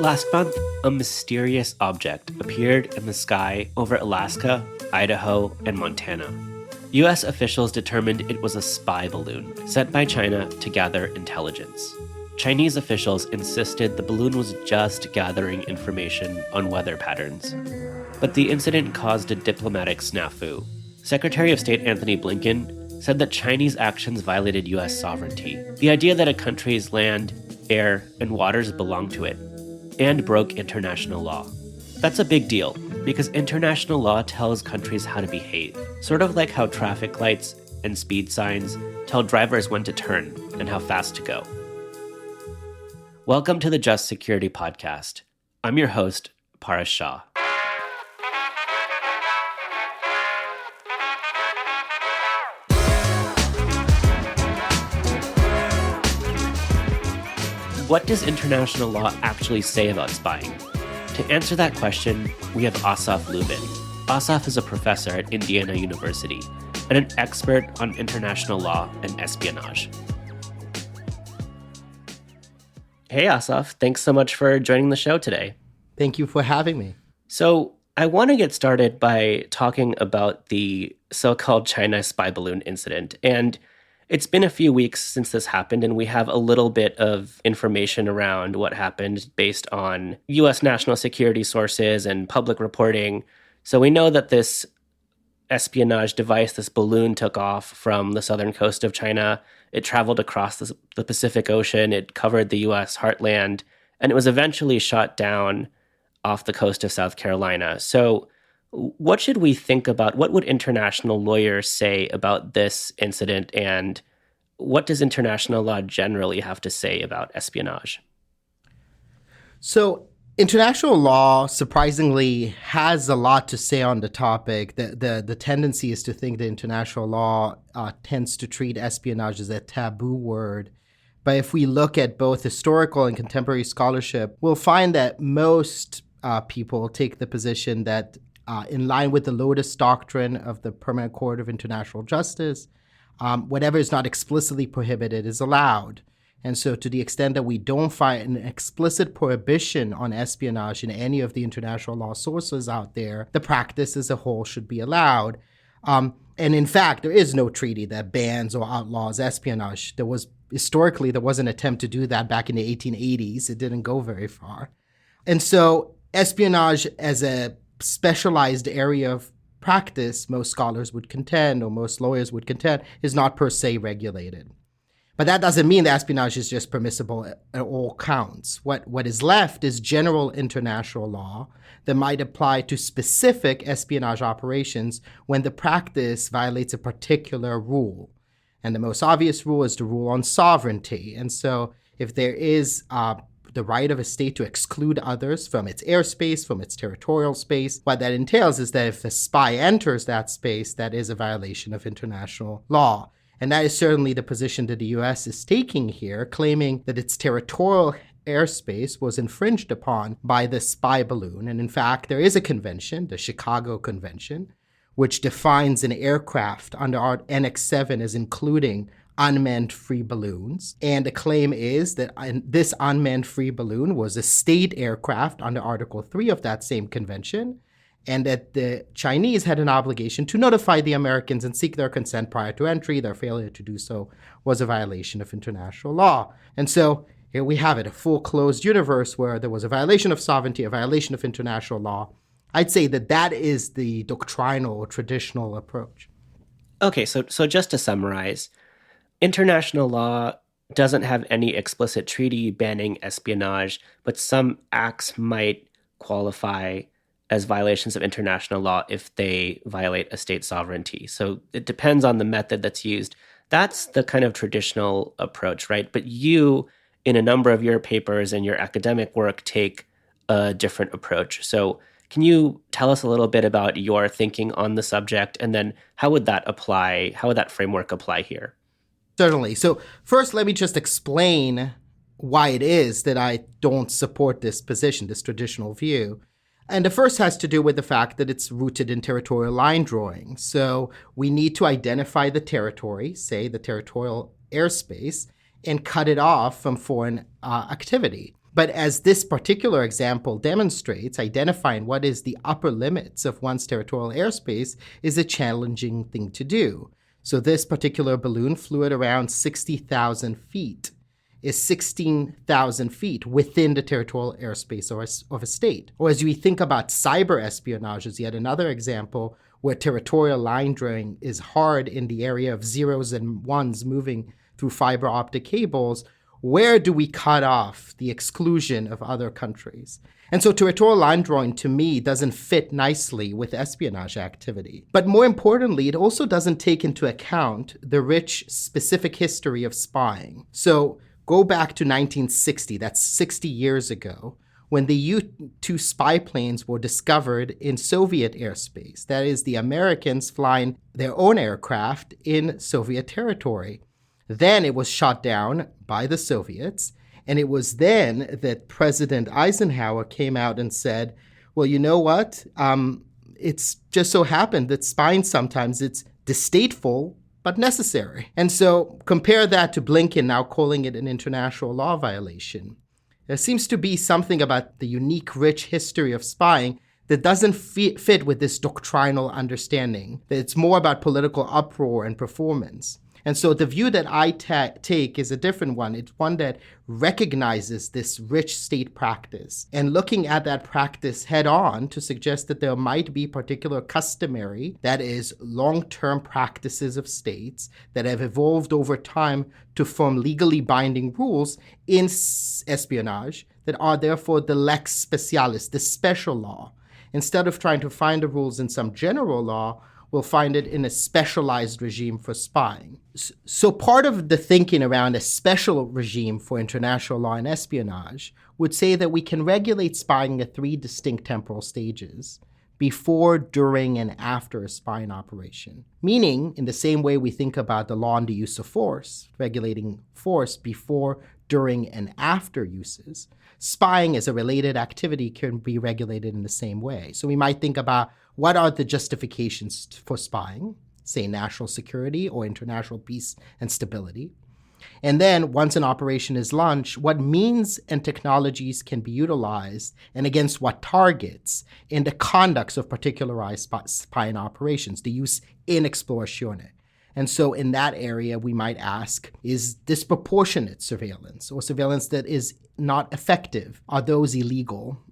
Last month, a mysterious object appeared in the sky over Alaska, Idaho, and Montana. U.S. officials determined it was a spy balloon sent by China to gather intelligence. Chinese officials insisted the balloon was just gathering information on weather patterns. But the incident caused a diplomatic snafu. Secretary of State Antony Blinken said that Chinese actions violated U.S. sovereignty, the idea that a country's land, air, and waters belong to it, and broke international law. That's a big deal, because international law tells countries how to behave, sort of like how traffic lights and speed signs tell drivers when to turn and how fast to go. Welcome to the Just Security Podcast. I'm your host, Paras Shah. What does international law actually say about spying? To answer that question, we have Asaf Lubin. Asaf is a professor at Indiana University and an expert on international law and espionage. Hey, Asaf, thanks so much for joining the show today. Thank you for having me. So I want to get started by talking about the so-called China spy balloon incident. And it's been a few weeks since this happened, and we have a little bit of information around what happened based on U.S. national security sources and public reporting. So we know that this espionage device, this balloon, took off from the southern coast of China. It traveled across the Pacific Ocean. It covered the U.S. heartland, and it was eventually shot down off the coast of South Carolina. So what should we think about? What would international lawyers say about this incident, and what does international law generally have to say about espionage? So international law, surprisingly, has a lot to say on the topic. The tendency is to think that international law tends to treat espionage as a taboo word. But if we look at both historical and contemporary scholarship, we'll find that most people take the position that in line with the Lotus Doctrine of the Permanent Court of International Justice, whatever is not explicitly prohibited is allowed. And so to the extent that we don't find an explicit prohibition on espionage in any of the international law sources out there, the practice as a whole should be allowed. And in fact, there is no treaty that bans or outlaws espionage. Historically, there was an attempt to do that back in the 1880s. It didn't go very far. And so espionage as a specialized area of practice, most scholars would contend, or most lawyers would contend, is not per se regulated. But that doesn't mean that espionage is just permissible at all counts. What is left is general international law that might apply to specific espionage operations when the practice violates a particular rule. And the most obvious rule is the rule on sovereignty. And so if there is the right of a state to exclude others from its airspace, from its territorial space, what that entails is that if a spy enters that space, that is a violation of international law. And that is certainly the position that the U.S. is taking here, claiming that its territorial airspace was infringed upon by the spy balloon. And in fact, there is a convention, the Chicago Convention, which defines an aircraft under Annex 7 as including unmanned free balloons. And the claim is that this unmanned free balloon was a state aircraft under Article 3 of that same convention, and that the Chinese had an obligation to notify the Americans and seek their consent prior to entry. Their failure to do so was a violation of international law. And so here we have it, a full closed universe where there was a violation of sovereignty, a violation of international law. I'd say that is the doctrinal or traditional approach. Okay, so just to summarize, international law doesn't have any explicit treaty banning espionage, but some acts might qualify as violations of international law if they violate a state sovereignty. So it depends on the method that's used. That's the kind of traditional approach, right? But you, in a number of your papers and your academic work, take a different approach. So can you tell us a little bit about your thinking on the subject, and then how would that framework apply here? Certainly. So first, let me just explain why it is that I don't support this position, this traditional view. And the first has to do with the fact that it's rooted in territorial line drawing. So we need to identify the territory, say the territorial airspace, and cut it off from foreign activity. But as this particular example demonstrates, identifying what is the upper limits of one's territorial airspace is a challenging thing to do. So this particular balloon flew at around 60,000 feet, is 16,000 feet within the territorial airspace of a state. Or as we think about cyber espionage as yet another example where territorial line drawing is hard in the area of zeros and ones moving through fiber optic cables, where do we cut off the exclusion of other countries? And so territorial line drawing, to me, doesn't fit nicely with espionage activity. But more importantly, it also doesn't take into account the rich, specific history of spying. So go back to 1960, that's 60 years ago, when the U-2 spy planes were discovered in Soviet airspace. That is, the Americans flying their own aircraft in Soviet territory. Then it was shot down by the Soviets, and it was then that President Eisenhower came out and said, well, you know what? It's just so happened that spying sometimes it's distasteful, but necessary. And so compare that to Blinken now calling it an international law violation. There seems to be something about the unique, rich history of spying that doesn't fit with this doctrinal understanding, that it's more about political uproar and performance. And so the view that I take is a different one. It's one that recognizes this rich state practice and looking at that practice head on to suggest that there might be particular customary, that is, long-term practices of states that have evolved over time to form legally binding rules in espionage that are therefore the lex specialis, the special law. Instead of trying to find the rules in some general law, we'll find it in a specialized regime for spying. So part of the thinking around a special regime for international law and espionage would say that we can regulate spying at three distinct temporal stages: before, during, and after a spying operation. Meaning, in the same way we think about the law on the use of force, regulating force before, during, and after uses, spying as a related activity can be regulated in the same way. So we might think about what are the justifications for spying, say national security or international peace and stability. And then once an operation is launched, what means and technologies can be utilized and against what targets in the conducts of particularized spying operations, the use in explorazione. And so in that area, we might ask, is disproportionate surveillance or surveillance that is not effective, are those illegal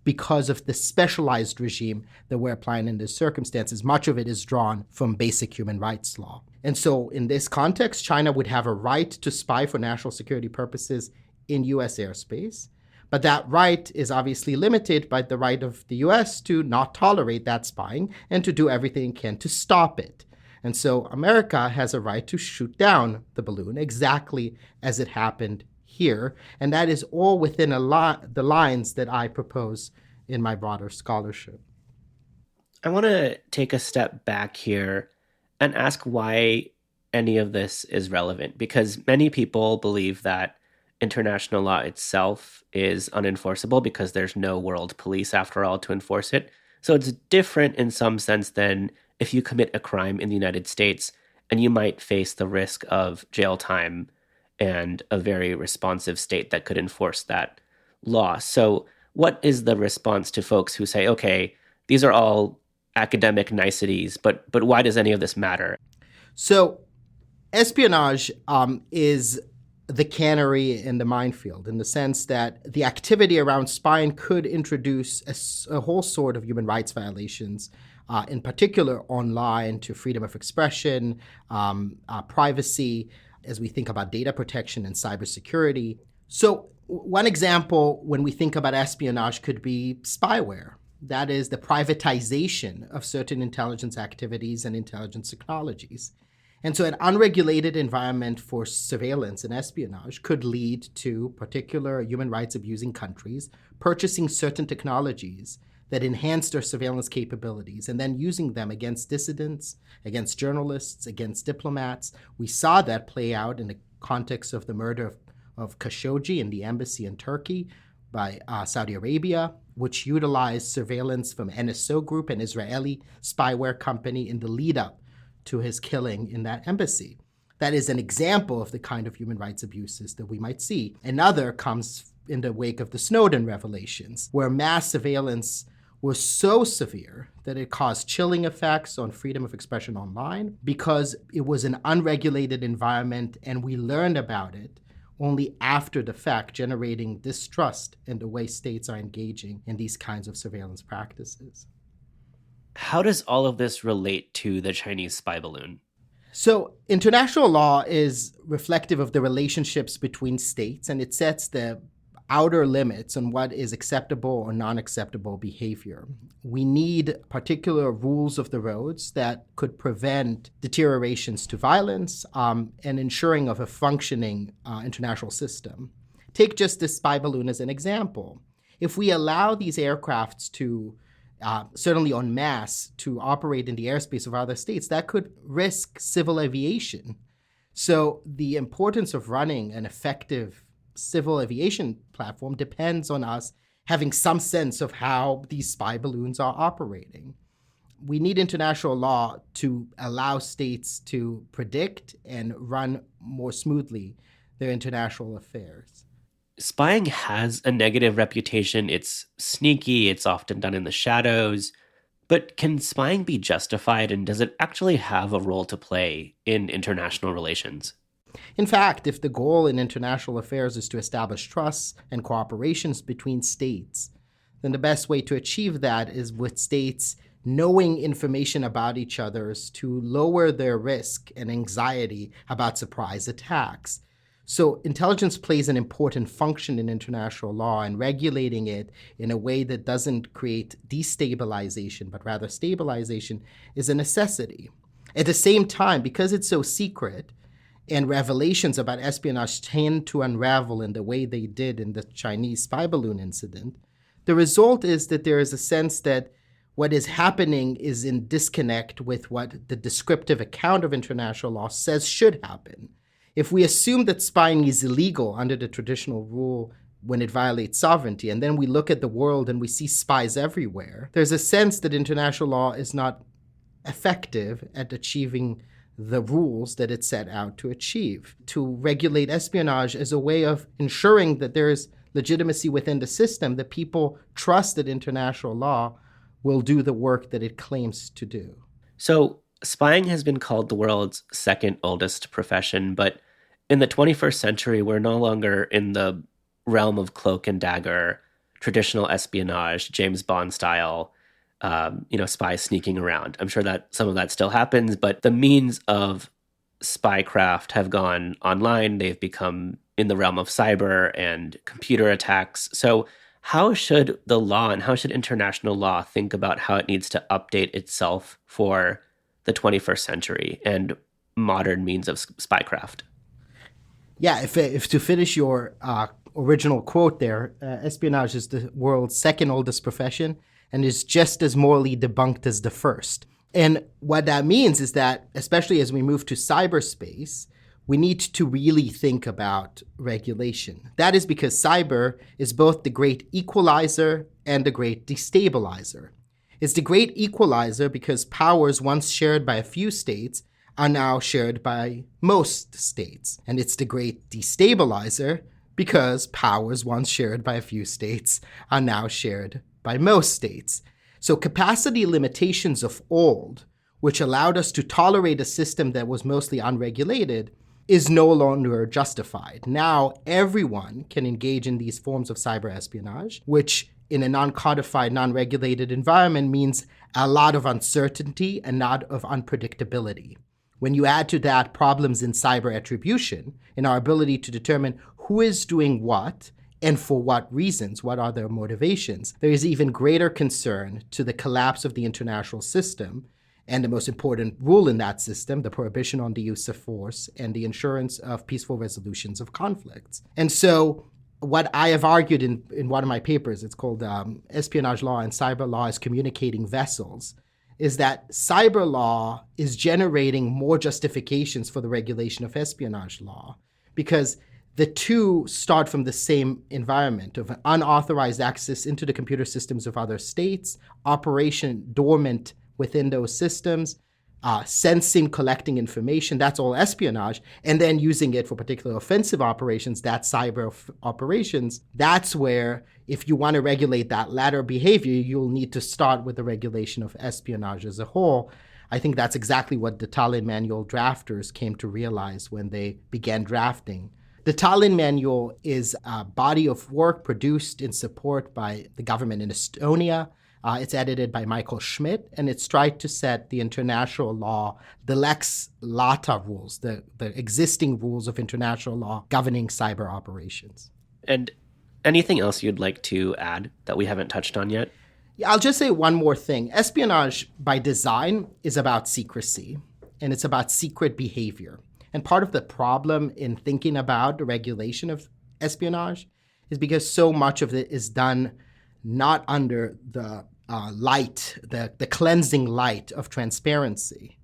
because of the specialized regime that we're applying in these circumstances? Much of it is drawn from basic human rights law. And so in this context, China would have a right to spy for national security purposes in U.S. airspace. But that right is obviously limited by the right of the U.S. to not tolerate that spying and to do everything it can to stop it. And so America has a right to shoot down the balloon exactly as it happened here. And that is all within the lines that I propose in my broader scholarship. I want to take a step back here and ask why any of this is relevant, because many people believe that international law itself is unenforceable because there's no world police, after all, to enforce it. So it's different in some sense than if you commit a crime in the United States and you might face the risk of jail time and a very responsive state that could enforce that law. So what is the response to folks who say, okay, these are all academic niceties, but why does any of this matter? So espionage is the canary in the minefield, in the sense that the activity around spying could introduce a whole sort of human rights violations, in particular online, to freedom of expression, privacy, as we think about data protection and cybersecurity. So one example when we think about espionage could be spyware. That is the privatization of certain intelligence activities and intelligence technologies. And so an unregulated environment for surveillance and espionage could lead to particular human rights abusing countries purchasing certain technologies that enhance their surveillance capabilities and then using them against dissidents, against journalists, against diplomats. We saw that play out in the context of the murder of Khashoggi in the embassy in Turkey by Saudi Arabia, which utilized surveillance from NSO Group, an Israeli spyware company, in the lead up to his killing in that embassy. That is an example of the kind of human rights abuses that we might see. Another comes in the wake of the Snowden revelations, where mass surveillance was so severe that it caused chilling effects on freedom of expression online because it was an unregulated environment and we learned about it only after the fact, generating distrust in the way states are engaging in these kinds of surveillance practices. How does all of this relate to the Chinese spy balloon? So international law is reflective of the relationships between states, and it sets the outer limits on what is acceptable or non-acceptable behavior. We need particular rules of the roads that could prevent deteriorations to violence and ensuring of a functioning international system. Take just this spy balloon as an example. If we allow these aircrafts to certainly en masse to operate in the airspace of other states, that could risk civil aviation. So the importance of running an effective civil aviation platform depends on us having some sense of how these spy balloons are operating. We need international law to allow states to predict and run more smoothly their international affairs. Spying has a negative reputation. It's sneaky, it's often done in the shadows. But can spying be justified, and does it actually have a role to play in international relations? In fact, if the goal in international affairs is to establish trust and cooperations between states, then the best way to achieve that is with states knowing information about each other's to lower their risk and anxiety about surprise attacks. So intelligence plays an important function in international law, and regulating it in a way that doesn't create destabilization, but rather stabilization, is a necessity. At the same time, because it's so secret, and revelations about espionage tend to unravel in the way they did in the Chinese spy balloon incident, the result is that there is a sense that what is happening is in disconnect with what the descriptive account of international law says should happen. If we assume that spying is illegal under the traditional rule when it violates sovereignty, and then we look at the world and we see spies everywhere, there's a sense that international law is not effective at achieving the rules that it set out to achieve. To regulate espionage as a way of ensuring that there is legitimacy within the system, that people trust that international law will do the work that it claims to do. So spying has been called the world's second oldest profession, but in the 21st century, we're no longer in the realm of cloak and dagger, traditional espionage, James Bond style, spies sneaking around. I'm sure that some of that still happens, but the means of spycraft have gone online. They've become in the realm of cyber and computer attacks. So how should the law and how should international law think about how it needs to update itself for the 21st century and modern means of spycraft? Yeah, if to finish your original quote there, espionage is the world's second oldest profession and is just as morally debunked as the first. And what that means is that, especially as we move to cyberspace, we need to really think about regulation. That is because cyber is both the great equalizer and the great destabilizer. It's the great equalizer because powers once shared by a few states are now shared by most states. And it's the great destabilizer because powers once shared by a few states are now shared by most states. So capacity limitations of old, which allowed us to tolerate a system that was mostly unregulated, is no longer justified. Now everyone can engage in these forms of cyber espionage, which in a non-codified, non-regulated environment means a lot of uncertainty and not of unpredictability. When you add to that problems in cyber attribution, in our ability to determine who is doing what and for what reasons, what are their motivations, there is even greater concern to the collapse of the international system and the most important rule in that system, the prohibition on the use of force and the assurance of peaceful resolutions of conflicts. And so what I have argued in one of my papers, it's called Espionage Law and Cyber Law as Communicating Vessels, is that cyber law is generating more justifications for the regulation of espionage law because the two start from the same environment of unauthorized access into the computer systems of other states, operation dormant within those systems, sensing, collecting information, that's all espionage, and then using it for particular offensive operations, that's cyber operations. That's where, if you want to regulate that latter behavior, you'll need to start with the regulation of espionage as a whole. I think that's exactly what the Tallinn Manual drafters came to realize when they began drafting. The Tallinn Manual is a body of work produced in support by the government in Estonia. It's edited by Michael Schmidt, and it's tried to set the international law, the lex lata rules, the existing rules of international law governing cyber operations. And anything else you'd like to add that we haven't touched on yet? Yeah, I'll just say one more thing. Espionage by design is about secrecy, and it's about secret behavior. And part of the problem in thinking about the regulation of espionage is because so much of it is done not under the light, the cleansing light of transparency.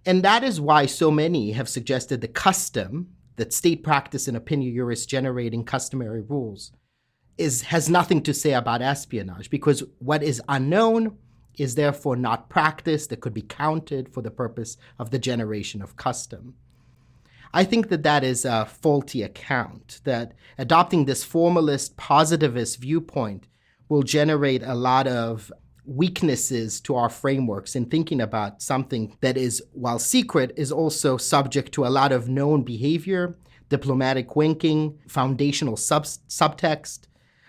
And that is why so many have suggested the custom, that state practice and opinion juris generating customary rules, has nothing to say about espionage, because what is unknown is therefore not practiced, that could be counted for the purpose of the generation of custom. I think that is a faulty account, that adopting this formalist, positivist viewpoint will generate a lot of weaknesses to our frameworks in thinking about something that is, while secret, is also subject to a lot of known behavior, diplomatic winking, foundational subtext.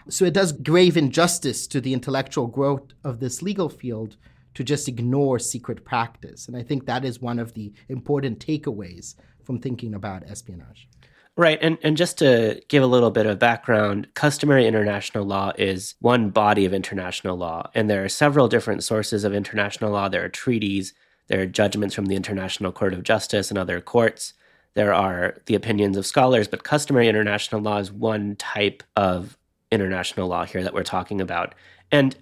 So it does grave injustice to the intellectual growth of this legal field to just ignore secret practice. And I think that is one of the important takeaways from thinking about espionage. Right. And just to give a little bit of background, customary international law is one body of international law. And there are several different sources of international law. There are treaties, there are judgments from the International Court of Justice and other courts. There are the opinions of scholars, but customary international law is one type of international law here that we're talking about. And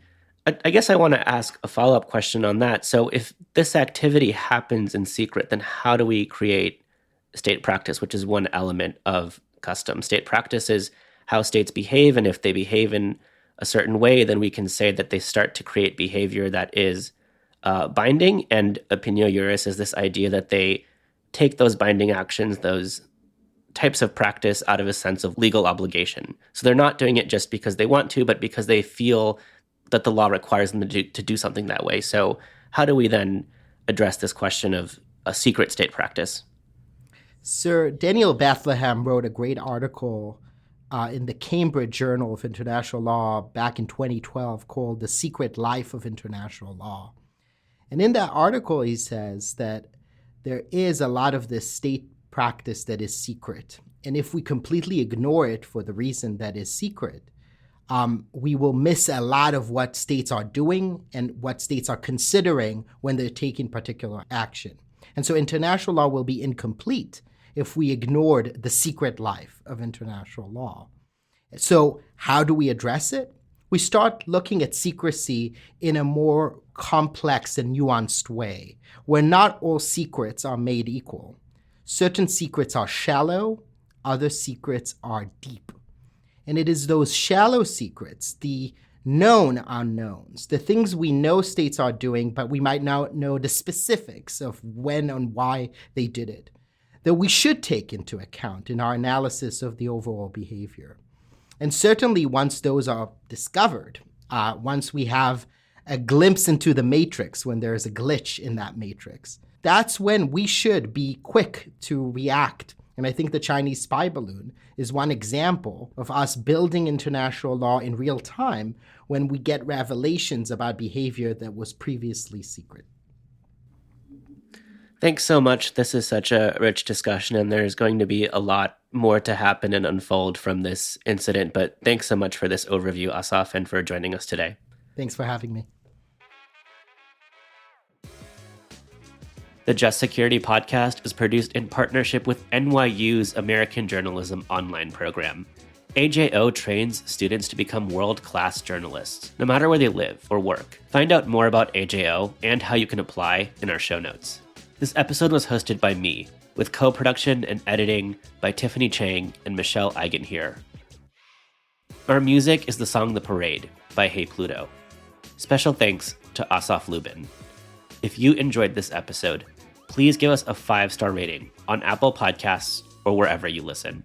I guess I want to ask a follow-up question on that. So if this activity happens in secret, then how do we create state practice, which is one element of custom? State practice is how states behave, and if they behave in a certain way, then we can say that they start to create behavior that is binding, and opinio juris is this idea that they take those binding actions, those types of practice, out of a sense of legal obligation. So they're not doing it just because they want to, but because they feel that the law requires them to do something that way. So how do we then address this question of a secret state practice? Sir Daniel Bethlehem wrote a great article in the Cambridge Journal of International Law back in 2012 called The Secret Life of International Law. And in that article, he says that there is a lot of this state practice that is secret. And if we completely ignore it for the reason that is secret, we will miss a lot of what states are doing and what states are considering when they're taking particular action. And so international law will be incomplete if we ignored the secret life of international law. So how do we address it? We start looking at secrecy in a more complex and nuanced way, where not all secrets are made equal. Certain secrets are shallow, other secrets are deep. And it is those shallow secrets, the known unknowns, the things we know states are doing, but we might not know the specifics of when and why they did it, that we should take into account in our analysis of the overall behavior. And certainly once those are discovered, once we have a glimpse into the matrix, when there is a glitch in that matrix, that's when we should be quick to react. And I think the Chinese spy balloon is one example of us building international law in real time when we get revelations about behavior that was previously secret. Thanks so much. This is such a rich discussion, and there's going to be a lot more to happen and unfold from this incident. But thanks so much for this overview, Asaf, and for joining us today. Thanks for having me. The Just Security podcast is produced in partnership with NYU's American Journalism online program. AJO trains students to become world-class journalists, no matter where they live or work. Find out more about AJO and how you can apply in our show notes. This episode was hosted by me, with co-production and editing by Tiffany Chang and Michelle Eigenhier. Our music is the song The Parade by Hey Pluto. Special thanks to Asaf Lubin. If you enjoyed this episode, please give us a 5-star rating on Apple Podcasts or wherever you listen.